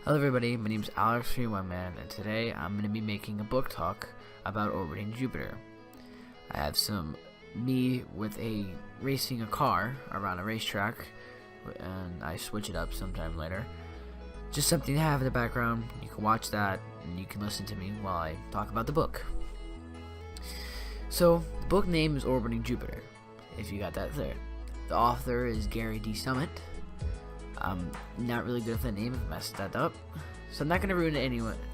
Hello everybody, my name is Alex31Man, and today I'm going to be making a book talk about orbiting Jupiter. I have me racing a car around a racetrack, and I switch it up sometime later. Just something to have in the background. You can watch that, and you can listen to me while I talk about the book. So, the book name is Orbiting Jupiter, if you got that there. The author is Gary D. Summit. I'm not really good with the name, I messed that up. So I'm not going to ruin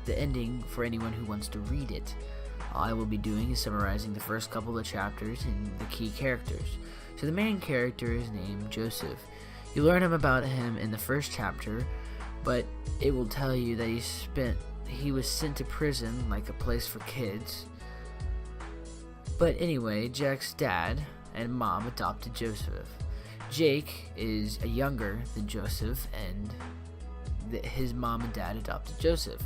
the ending for anyone who wants to read it. All I will be doing is summarizing the first couple of chapters and the key characters. So the main character is named Joseph. You learn about him in the first chapter, but it will tell you that he was sent to prison, like a place for kids. But anyway, Jack's dad and mom adopted Joseph. Jake is younger than Joseph, and his mom and dad adopted Joseph.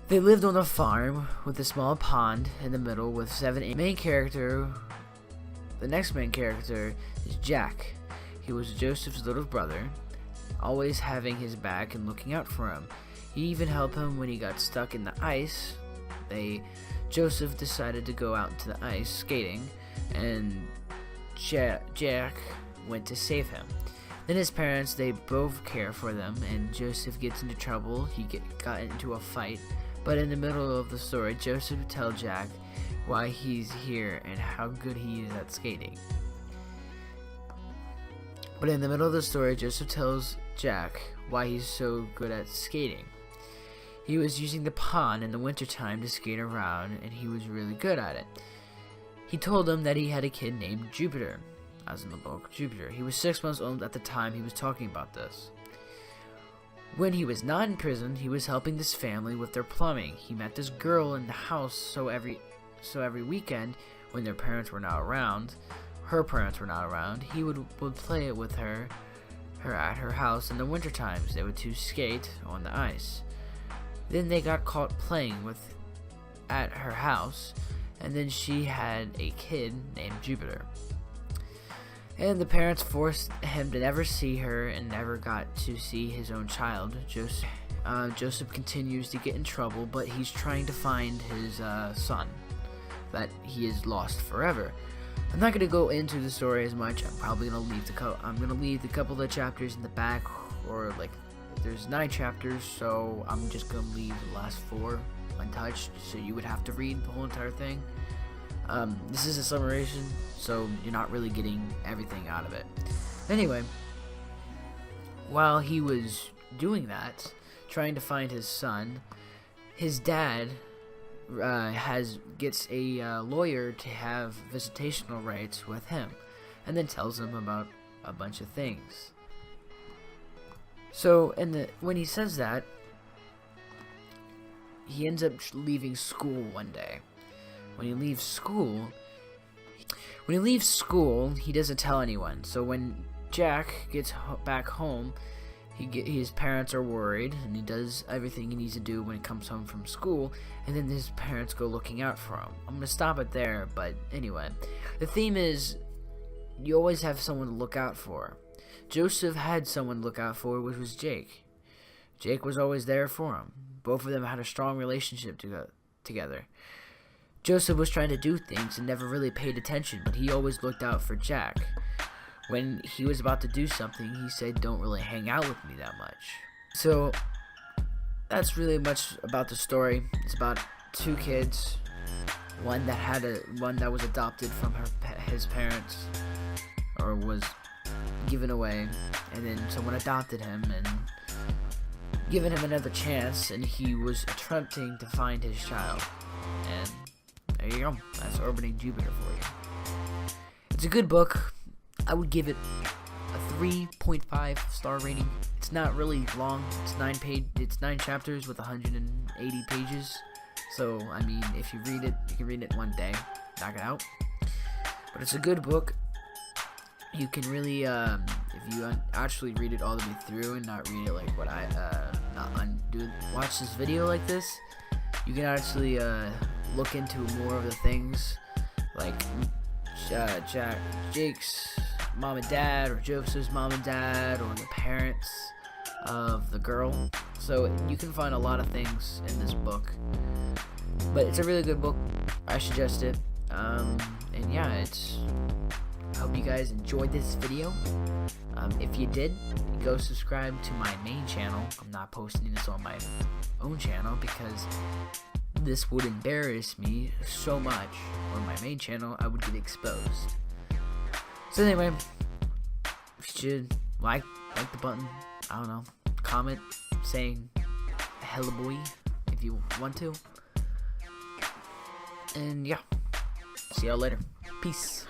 They lived on a farm with a small pond in the middle with 7 main character. The next main character is Jack. He was Joseph's little brother, always having his back and looking out for him. He even helped him when he got stuck in the ice. Joseph decided to go out into the ice skating, and Jack went to save him. Then his parents, they both care for them, and Joseph gets into trouble. He got into a fight, but in the middle of the story, Joseph tells Jack why he's here and how good he is at skating. But in the middle of the story, Joseph tells Jack why he's so good at skating. He was using the pond in the wintertime to skate around, and he was really good at it. He told him that he had a kid named Jupiter, as in the book, Jupiter. He was 6 months old at the time he was talking about this. When he was not in prison, he was helping this family with their plumbing. He met this girl in the house, so every weekend, when their parents were not around, her parents were not around, he would play it with her at her house in the winter times. They would skate on the ice. Then they got caught playing at her house, and then she had a kid named Jupiter. And the parents forced him to never see her and never got to see his own child. Joseph continues to get in trouble, but he's trying to find his son that he has lost forever. I'm not going to go into the story as much. I'm probably going to leave the couple of chapters in the back, or there's 9 chapters, so I'm just going to leave the last 4 untouched, so you would have to read the whole entire thing. This is a summation, so you're not really getting everything out of it. Anyway, while he was doing that, trying to find his son, his dad gets a lawyer to have visitational rights with him, and then tells him about a bunch of things. So, when he says that, he ends up leaving school one day. When he leaves school, he doesn't tell anyone. So when Jack gets back home, his parents are worried, and he does everything he needs to do when he comes home from school, and then his parents go looking out for him. I'm going to stop it there, but anyway. The theme is, you always have someone to look out for. Joseph had someone to look out for, which was Jake. Jake was always there for him. Both of them had a strong relationship together. Joseph was trying to do things and never really paid attention, but he always looked out for Jack. When he was about to do something, he said, "Don't really hang out with me that much." So, that's really much about the story. It's about 2 kids. One that was adopted from his parents, or was given away, and then someone adopted him and given him another chance, and he was attempting to find his child. And there you go. That's Orbiting Jupiter for you. It's a good book. I would give it a 3.5 star rating. It's not really long. It's 9 chapters with 180 pages. So, I mean, if you read it, you can read it one day, knock it out. But it's a good book. You can really, if you actually read it all the way through and not read it like what watch this video like this, you can actually look into more of the things, like Jake's mom and dad, or Joseph's mom and dad, or the parents. of the girl. So you can find a lot of things in this book, but it's a really good book. I suggest it. And yeah, I hope you guys enjoyed this video. If you did, go subscribe to my main channel. I'm not posting this on my own channel because this would embarrass me so much. On my main channel, I would get exposed. So anyway, you should like the button. I don't know, comment saying "Hello boy" if you want to. And yeah, see y'all later. Peace.